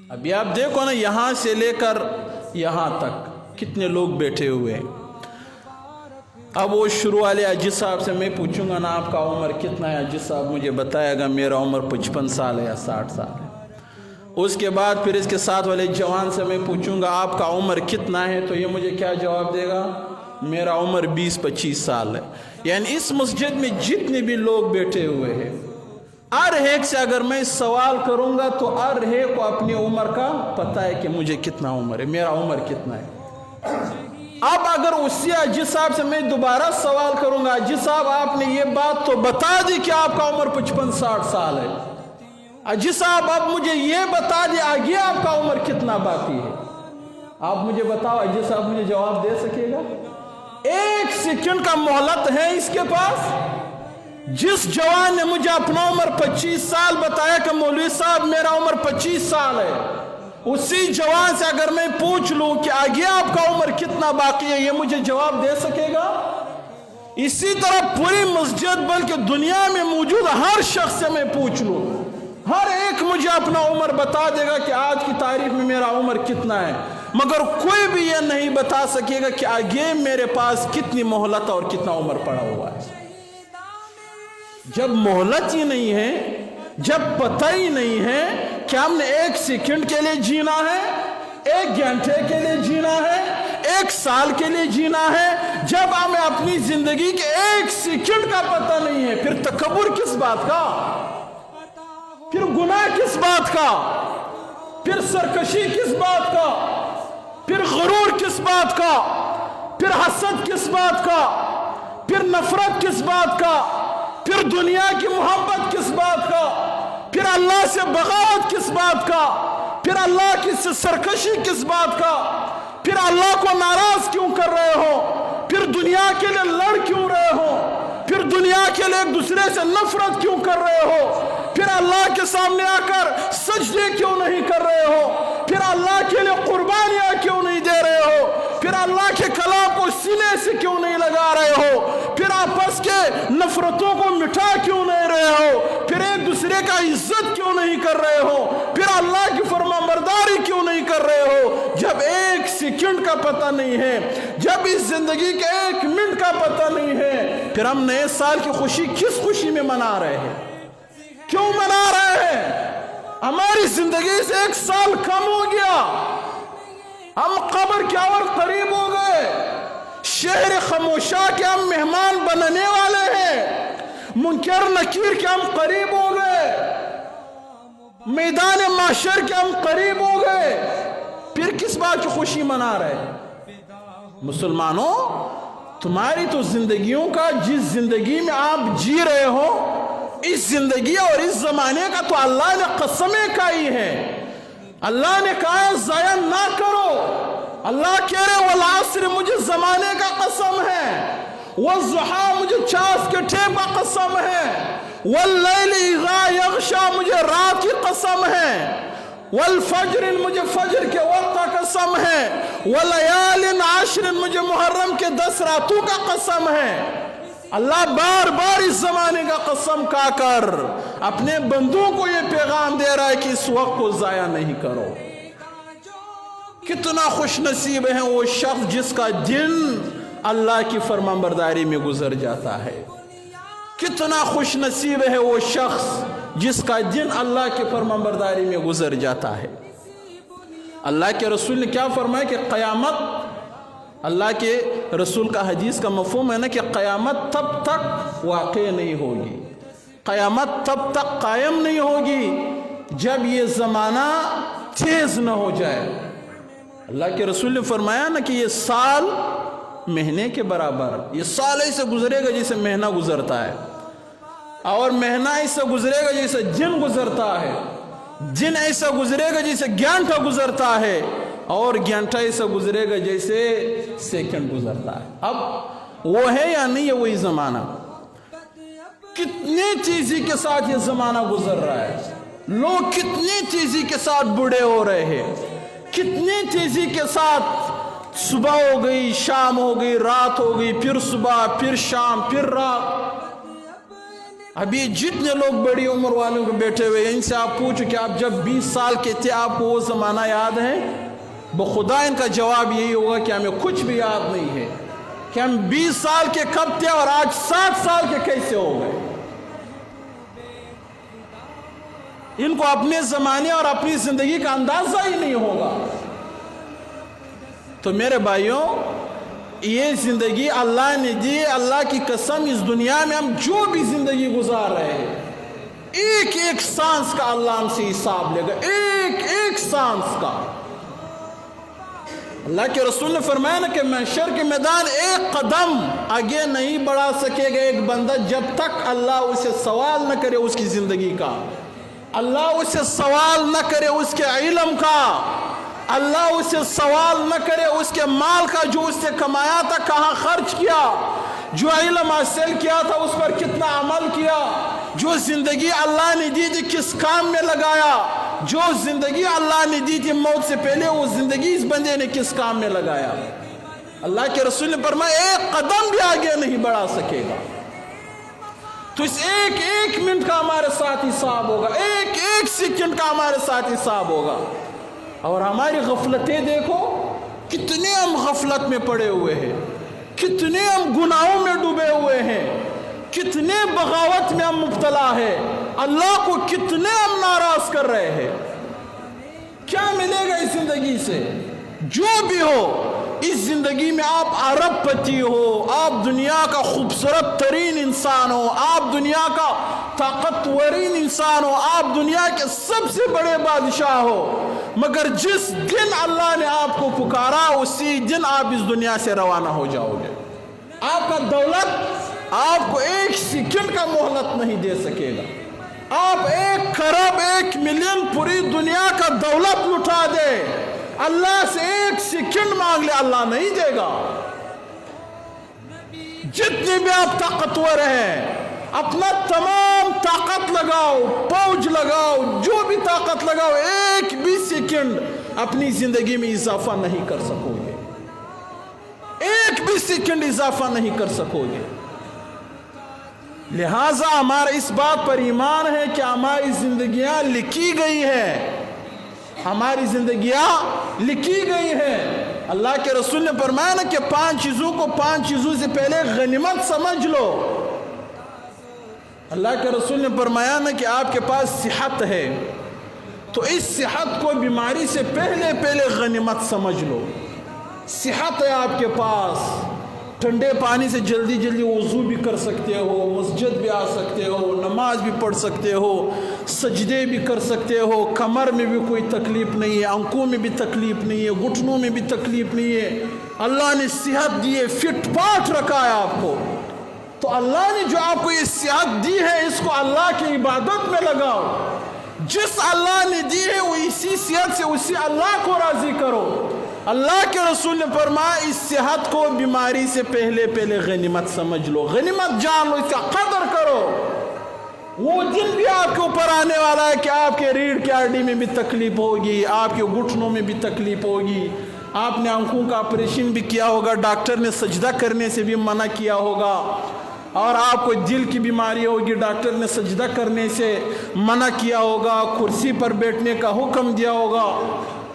ابھی آپ دیکھو نا یہاں سے لے کر یہاں تک کتنے لوگ بیٹھے ہوئے ہیں. اب وہ شروع والے اجی صاحب سے میں پوچھوں گا نا آپ کا عمر کتنا ہے؟ اجی صاحب مجھے بتائے گا میرا عمر 55 سال ہے یا 60 سال ہے. اس کے بعد پھر اس کے ساتھ والے جوان سے میں پوچھوں گا آپ کا عمر کتنا ہے؟ تو یہ مجھے کیا جواب دے گا؟ میرا عمر 20-25 سال ہے. یعنی اس مسجد میں جتنے بھی لوگ بیٹھے ہوئے ہیں ہر ایک سے اگر میں سوال کروں گا تو ہر ایک کو اپنی عمر کا پتہ ہے کہ مجھے کتنا عمر ہے، میرا عمر کتنا ہے. اب اگر اسی اجی صاحب سے میں دوبارہ سوال کروں گا اجی صاحب آپ نے یہ بات تو بتا دی کہ آپ کا عمر 55-60 سال ہے، اجی صاحب اب مجھے یہ بتا دی آگے آپ کا عمر کتنا باقی ہے. آپ مجھے بتاؤ اجی صاحب مجھے جواب دے سکے گا؟ 1 سیکنڈ کا مہلت ہے اس کے پاس. جس جوان نے مجھے اپنا عمر 25 سال بتایا کہ مولوی صاحب میرا عمر 25 سال ہے، اسی جوان سے اگر میں پوچھ لوں کہ آگے آپ کا عمر کتنا باقی ہے، یہ مجھے جواب دے سکے گا؟ اسی طرح پوری مسجد بلکہ دنیا میں موجود ہر شخص سے میں پوچھ لوں، ہر ایک مجھے اپنا عمر بتا دے گا کہ آج کی تاریخ میں میرا عمر کتنا ہے، مگر کوئی بھی یہ نہیں بتا سکے گا کہ آگے میرے پاس کتنی مہلت اور کتنا عمر پڑا ہوا ہے. جب مہلت ہی نہیں ہے، جب پتہ ہی نہیں ہے کہ ہم نے 1 سیکنڈ کے لیے جینا ہے، 1 گھنٹے کے لیے جینا ہے، 1 سال کے لیے جینا ہے، جب ہمیں اپنی زندگی کے 1 سیکنڈ کا پتہ نہیں ہے، پھر تکبر کس بات کا؟ پھر گناہ کس بات کا؟ پھر سرکشی کس بات کا؟ پھر غرور کس بات کا؟ پھر حسد کس بات کا؟ پھر نفرت کس بات کا؟ پھر دنیا کی محبت کس بات کا؟ پھر اللہ سے بغاوت کس بات کا؟ پھر اللہ کی سرکشی کس بات کا؟ پھر اللہ کو ناراض کیوں کر رہے ہو؟ پھر دنیا کے لیے لڑ کیوں رہے ہو؟ پھر دنیا کے لیے ایک دوسرے سے نفرت کیوں کر رہے ہو؟ پھر اللہ کے سامنے آ کر سجدے کیوں نہیں کر رہے ہو؟ پھر اللہ کے لیے قربانیاں کیوں نہیں دے رہے ہو؟ پھر اللہ کے کلام کو سینے سے کیوں نہیں لگا رہے ہو؟ پھر آپس کے نفرتوں کو مٹا کیوں نہیں رہے ہو؟ پھر ایک دوسرے کا عزت کیوں نہیں کر رہے ہو؟ پھر اللہ کی فرما برداری کیوں نہیں کر رہے ہو؟ جب 1 سیکنڈ کا پتہ نہیں ہے، جب اس زندگی کے 1 منٹ کا پتہ نہیں ہے، پھر ہم نئے سال کی خوشی کس خوشی میں منا رہے ہیں؟ کیوں منا رہے ہیں؟ ہماری زندگی سے 1 سال کم ہو گیا، ہم قبر کے اور قریب ہو گئے، شہر خاموشا کے ہم مہمان بننے والے ہیں، منکر نکیر کے ہم قریب ہو گئے، میدان محشر کے ہم قریب ہو گئے، پھر کس بات کی خوشی منا رہے ہیں؟ مسلمانوں، تمہاری تو زندگیوں کا جس زندگی میں آپ جی رہے ہو، اس زندگی اور اس زمانے کا تو اللہ نے قسمیں کھائی ہے. اللہ نے کہا ہے ضائع نہ کرو. اللہ کہہ رہے والعصر مجھے زمانے کا قسم ہے، والضحیٰ مجھے چاس کے ٹیم کا قسم ہے، واللیل اذا یغشا مجھے رات کی قسم ہے، والفجر مجھے فجر کے وقت کا قسم ہے، ولیال عشر مجھے محرم کے 10 راتوں کا قسم ہے. اللہ بار بار اس زمانے کا قسم کھا کر اپنے بندوں کو یہ پیغام دے رہا ہے کہ اس وقت کو ضائع نہیں کرو. کتنا خوش نصیب ہے وہ شخص جس کا دن اللہ کی فرمانبرداری میں گزر جاتا ہے. کتنا خوش نصیب ہے وہ شخص جس کا دن اللہ کی فرمانبرداری میں گزر جاتا ہے. اللہ کے رسول نے کیا فرمایا کہ قیامت، اللہ کے رسول کا حدیث کا مفہوم ہے نا کہ قیامت تب تک واقع نہیں ہوگی، قیامت تب تک قائم نہیں ہوگی جب یہ زمانہ تیز نہ ہو جائے. اللہ کے رسول نے فرمایا نا کہ یہ سال مہینے کے برابر، یہ سال ایسے گزرے گا جیسے مہینہ گزرتا ہے، اور مہینہ ایسا گزرے گا جیسے دن گزرتا ہے، دن ایسا گزرے گا جیسے گھنٹہ گزرتا ہے، اور گھنٹہ ایسا گزرے گا جیسے سیکنڈ گزرتا ہے. اب وہ ہے یا نہیں ہے وہی زمانہ؟ کتنی تیزی کے ساتھ یہ زمانہ گزر رہا ہے، لوگ کتنی تیزی کے ساتھ بوڑھے ہو رہے ہیں، کتنی تیزی کے ساتھ صبح ہو گئی، شام ہو گئی، رات ہو گئی، پھر صبح، پھر شام، پھر رات. अभी जितने लोग बड़ी उम्र वालों को बैठे हुए हैं, इनसे आप पूछो कि आप जब 20 साल के थे आपको वो ज़माना याद है? बखुदा इनका जवाब यही होगा कि हमें कुछ भी याद नहीं है कि हम 20 साल के कब थे और आज 60 साल के कैसे हो गए। इनको अपने ज़माने और अपनी ज़िंदगी का अंदाज़ा ही नहीं होगा। तो मेरे भाइयों, ये ज़िंदगी अल्लाह ने दी, अल्लाह की कसम इस दुनिया में हम जो भी ज़िंदगी गुजार रहे हैं, एक एक सांस का अल्लाह हमसे हिसाब लेगा, एक एक सांस का। अल्लाह के रसूल ने फरमाया ना कि महशर के मैदान एक कदम आगे नहीं बढ़ा सकेगा एक बंदा जब तक अल्लाह उसे सवाल न करे उसकी ज़िंदगी का, अल्लाह उसे सवाल न करे उसके इल्म का, अल्लाह उसे सवाल न करे उसके माल का जो उसने कमाया था कहाँ खर्च किया, जो इल्म हासिल किया था उस पर कितना अमल किया, जो ज़िंदगी अल्लाह ने दी थी किस काम में लगाया, जो ज़िंदगी अल्लाह ने दी थी मौत से पहले वो ज़िंदगी इस बंदे ने किस काम में लगाया। अल्लाह के रसूल ने फरमाया एक कदम भी आगे नहीं बढ़ा सकेगा। तो इस एक एक मिनट का हमारे साथ हिसाब होगा, एक एक सेकंड का हमारे साथ हिसाब होगा। और हमारी गफलतें देखो, कितने हम गफलत में पड़े हुए हैं, कितने हम गुनाहों में डूबे हुए हैं, कितने बगावत में हम मुब्तला है, अल्लाह को कितने हम नाराज कर रहे हैं। क्या मिलेगा इस जिंदगी से? जो भी हो इस जिंदगी में, आप अरबपति हो, आप दुनिया का खूबसूरत तरीन इंसान हो, आप दुनिया का ताकतवरीन इंसान हो, आप दुनिया के सबसे बड़े बादशाह हो, मगर जिस दिन अल्लाह ने आपको पुकारा उसी दिन आप इस दुनिया से रवाना हो जाओगे। आपका दौलत आपको एक सेकंड का मोहलत नहीं दे सकेगा। आप 1 खरब 1 मिलियन पूरी दुनिया का दौलत लुटा दे, अल्लाह से 1 सेकंड मांग ले, अल्लाह नहीं देगा। जितने भी आप ताकतवर हैं, अपना तमाम ताकत लगाओ, फौज लगाओ, जो भी ताकत लगाओ, 1 भी सेकंड अपनी जिंदगी में इजाफा नहीं कर सकोगे, 1 भी सेकंड इजाफा नहीं कर सकोगे। लिहाजा हमारा इस बात पर ईमान है कि हमारी जिंदगियां लिखी गई है, हमारी जिंदगियां लिखी गई हैं। अल्लाह के रसूल ने फरमाया ना कि 5 चीज़ों को 5 चीज़ों से पहले गनीमत समझ लो। अल्लाह के रसूल ने फरमाया ना कि आपके पास सेहत है तो इस सेहत को बीमारी से पहले पहले गनीमत समझ लो। सेहत है आपके पास, ठंडे पानी से जल्दी जल्दी वज़ू भी कर सकते हो, मस्जिद भी आ सकते हो, नमाज भी पढ़ सकते हो, सजदे भी कर सकते हो, कमर में भी कोई तकलीफ़ नहीं है, आंखों में भी तकलीफ़ नहीं है, घुटनों में भी तकलीफ़ नहीं है। अल्लाह ने सेहत दी है, फिट फाट रखा है आपको। तो अल्लाह ने जो आपको ये सेहत दी है, इसको अल्लाह की इबादत में लगाओ। जिस अल्लाह ने दी है वो इसी सेहत से उसी अल्लाह को राज़ी करो। अल्लाह के रसूल ने फरमाया इस सेहत को बीमारी से पहले पहले गनीमत समझ लो, गनीमत जान लो, इसका कदर करो। वो दिन भी आपके ऊपर आने वाला है कि आपके रीढ़ की हड्डी में भी तकलीफ होगी, आपके घुटनों में भी तकलीफ होगी, आपने आंखों का ऑपरेशन भी किया होगा, डॉक्टर ने सजदा करने से भी मना किया होगा, और आपको दिल की बीमारी होगी, डॉक्टर ने सजदा करने से मना किया होगा, कुर्सी पर बैठने का हुक्म दिया होगा।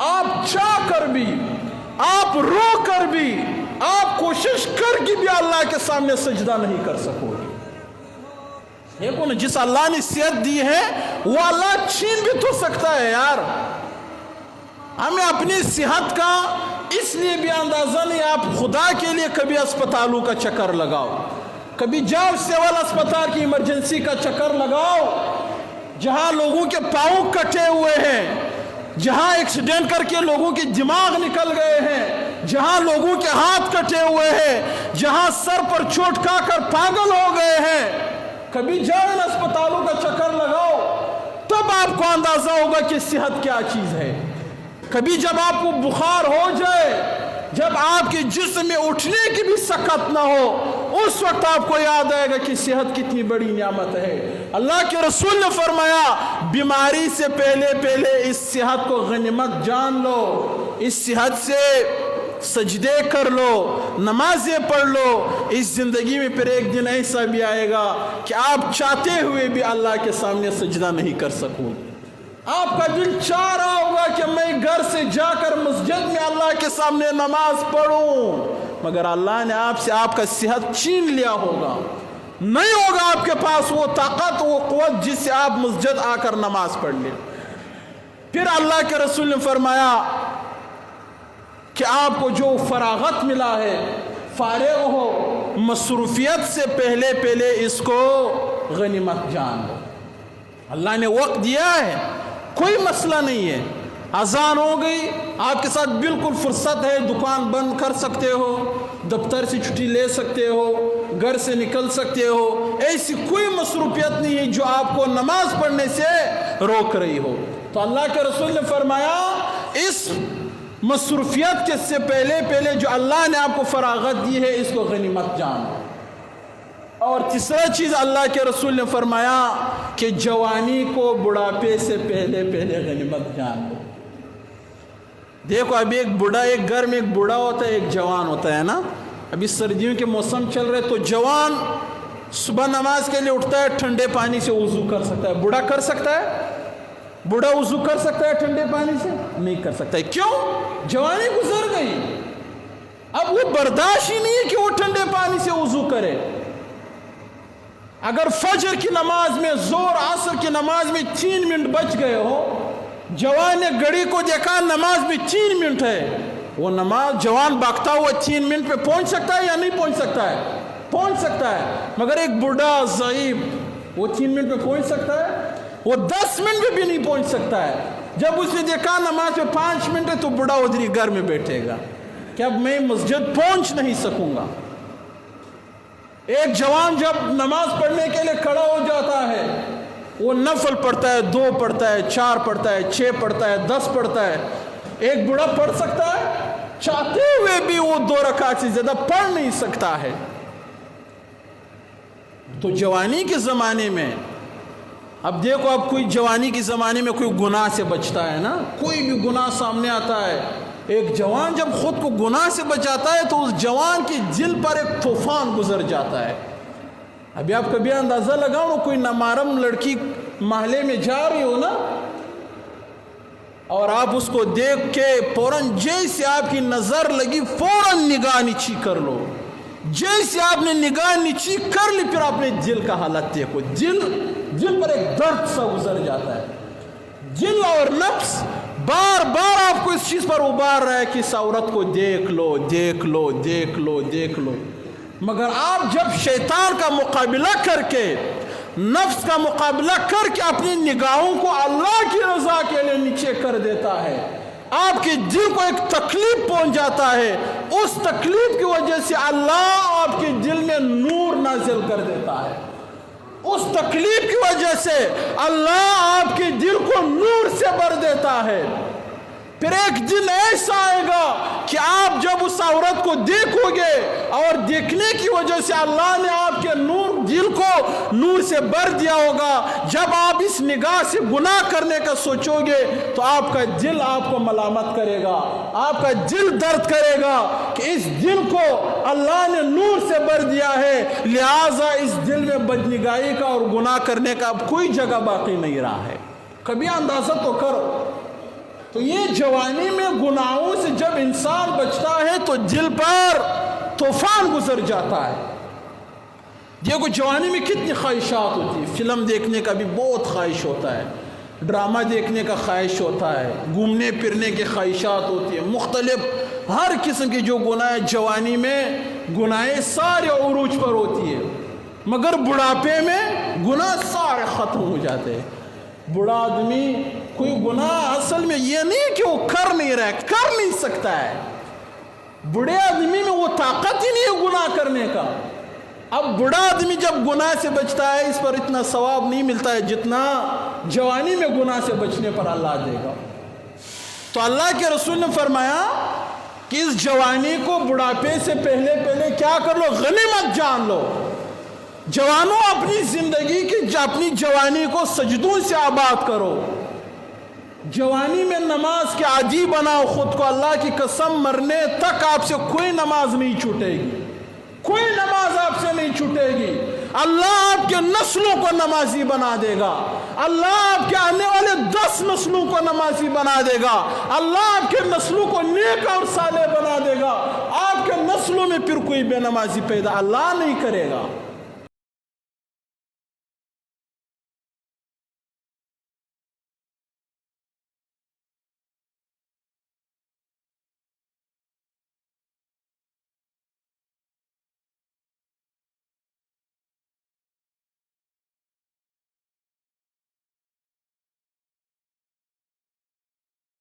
आप चाह कर भी, आप रो कर भी, आप कोशिश करके भी अल्लाह के सामने सजदा नहीं कर सकोगे। देखो ना, जिस अल्लाह ने सेहत दी है वो अल्लाह छीन भी तो सकता है यार। हमें अपनी सेहत का इसलिए भी अंदाजा नहीं। आप खुदा के लिए कभी अस्पतालों का चक्कर लगाओ, कभी जाओ सिविल अस्पताल की इमरजेंसी का चक्कर लगाओ, जहां लोगों के पाँव कटे हुए हैं, जहां एक्सीडेंट करके लोगों के दिमाग निकल गए हैं, जहां लोगों के हाथ कटे हुए हैं, जहां सर पर चोट खाकर पागल हो गए हैं, कभी जाओ इन अस्पतालों का चक्कर लगाओ, तब आपको अंदाजा होगा कि सेहत क्या चीज है। कभी जब आपको बुखार हो जाए, जब आपके जिस्म में उठने की भी सकत ना हो, उस वक्त आपको याद आएगा कि सेहत कितनी बड़ी नियामत है। अल्लाह के रसूल ने फरमाया बीमारी से पहले पहले इस सेहत को गनीमत जान लो। इस सेहत से सजदे कर लो, नमाजें पढ़ लो। इस ज़िंदगी में फिर एक दिन ऐसा भी आएगा कि आप चाहते हुए भी अल्लाह के सामने सजदा नहीं कर सकूँ। आपका दिल चाह रहा होगा कि मैं घर से जाकर मस्जिद में अल्लाह के सामने नमाज पढ़ूं, मगर अल्लाह ने आपसे आपका सेहत छीन लिया होगा। नहीं होगा आपके पास वो ताकत, वो क़ुव्वत जिससे आप मस्जिद आकर नमाज पढ़ लें। फिर अल्लाह के रसूल ने फरमाया कि आपको जो फरागत मिला है, फारिग हो, मसरूफियत से पहले पहले इसको गनीमत जान लो। अल्लाह ने वक्त दिया है, कोई मसला नहीं है। अजान हो गई, आपके साथ बिल्कुल फुर्सत है, दुकान बंद कर सकते हो, दफ्तर से छुट्टी ले सकते हो, घर से निकल सकते हो। ऐसी कोई मसरूफियत नहीं है जो आपको नमाज पढ़ने से रोक रही हो। तो अल्लाह के रसूल ने फरमाया इस मसरूफियत के से पहले पहले जो अल्लाह ने आपको फरागत दी है, इसको गनीमत जानो। और तीसरा चीज़ अल्लाह के रसूल ने फरमाया कि जवानी को बुढ़ापे से पहले पहले गनीमत जान लो। देखो अभी एक बूढ़ा, एक घर में एक बूढ़ा होता है, एक जवान होता है ना। अभी सर्दियों के मौसम चल रहे, तो जवान सुबह नमाज के लिए उठता है, ठंडे पानी से वज़ू कर सकता है। बूढ़ा कर सकता है? बूढ़ा वज़ू कर सकता है ठंडे पानी से? नहीं कर सकता है। क्यों? जवानी गुजर गई, अब वो बर्दाश्त ही नहीं है कि वो ठंडे पानी से वज़ू करे। अगर फजर की नमाज में, जोर असर की नमाज में 3 मिनट बच गए हो, जवान ने घड़ी को देखा नमाज में 3 मिनट है, वो नमाज जवान भागता हुआ 3 मिनट पे पहुंच सकता है या नहीं पहुंच सकता है? पहुंच सकता है। मगर एक बूढ़ा ज़ईफ, वो 3 मिनट में पहुंच सकता है? वो 10 मिनट में भी नहीं पहुंच सकता है। जब उसने देखा नमाज में 5 मिनट है, तो बूढ़ा उधरी घर में बैठेगा कि अब मैं मस्जिद पहुंच नहीं सकूंगा। एक जवान जब नमाज पढ़ने के लिए खड़ा हो जाता है, वो नफल पढ़ता है, 2 पढ़ता है, 4 पढ़ता है, 6 पढ़ता है, 10 पढ़ता है। एक बूढ़ा पढ़ सकता है? चाहते हुए भी वो 2 रकात से ज्यादा पढ़ नहीं सकता है। तो जवानी के ज़माने में, अब देखो, अब कोई जवानी के ज़माने में कोई गुनाह से बचता है ना, कोई भी गुनाह सामने आता है, एक जवान जब खुद को गुनाह से बचाता है तो उस जवान के दिल पर एक तूफान गुजर जाता है। अभी आप कभी अंदाज़ा लगाओ ना, कोई नामारम लड़की महल्ले में जा रही हो ना, और आप उसको देख के फौरन जैसे आपकी नज़र लगी फौरन निगाह नीची कर लो। जैसे आपने निगाह नीची कर ली, फिर आपने दिल का हालत देखो, दिल पर एक दर्द सा गुजर जाता है। दिल और नफ्स बार बार आपको इस चीज़ पर उबार रहा है कि इस औरत को देख लो, देख लो, देख लो, देख लो। मगर आप जब शैतान का मुकाबला करके, नफ्स का मुकाबला करके अपनी निगाहों को अल्लाह की रज़ा के लिए नीचे कर देता है, आपके दिल को एक तकलीफ पहुंच जाता है। उस तकलीफ की वजह से अल्लाह आपके दिल में नूर नाजिल कर देता है। उस तकलीफ की वजह से अल्लाह आपके दिल को नूर से भर देता है। फिर एक दिन ऐसा आएगा कि आप जब उस औरत को देखोगे और देखने की वजह से अल्लाह ने आपके दिल को नूर से भर दिया होगा, जब आप इस निगाह से गुनाह करने का सोचोगे तो आपका दिल आपको मलामत करेगा, आपका दिल दर्द करेगा कि इस दिल को अल्लाह ने नूर से भर दिया है, लिहाजा इस दिल में बदनिगाही का और गुनाह करने का अब कोई जगह बाकी नहीं रहा है। कभी अंदाजा तो करो। तो ये जवानी में गुनाहों से जब इंसान बचता है तो दिल पर तूफान गुजर जाता है। देखो जवानी में कितनी ख्वाहिशात होती है। फिल्म देखने का भी बहुत ख्वाहिश होता है, ड्रामा देखने का ख्वाहिश होता है, घूमने फिरने की ख्वाहिशात होती है, मुख्तलिफ हर किस्म की जो गुनाह जवानी में गुनाहें सारे उरूज पर होती है। मगर बुढ़ापे में गुनाह सारे ख़त्म हो जाते हैं। बूढ़ा आदमी कोई गुनाह असल में ये नहीं कि वो कर नहीं रहा है, कर नहीं सकता है। बूढ़े आदमी में वो ताकत ही नहीं है गुनाह करने का। अब बूढ़ा आदमी जब गुनाह से बचता है, इस पर इतना सवाब नहीं मिलता है जितना जवानी में गुनाह से बचने पर अल्लाह देगा। तो अल्लाह के रसूल ने फरमाया कि इस जवानी को बुढ़ापे से पहले पहले क्या कर लो, गनीमत जान लो। जवानों अपनी जिंदगी की अपनी जवानी को सजदों से आबाद करो। जवानी में नमाज के आजी बनाओ खुद को, अल्लाह की कसम मरने तक आपसे कोई नमाज नहीं छूटेगी, कोई नमाज आपसे नहीं छूटेगी। अल्लाह आपके नस्लों को नमाजी बना देगा, अल्लाह आपके आने वाले 10 नस्लों को नमाजी बना देगा, अल्लाह आपके नस्लों को नेक और साले बना देगा। आपके नस्लों में फिर कोई बेनमाजी पैदा अल्लाह नहीं करेगा।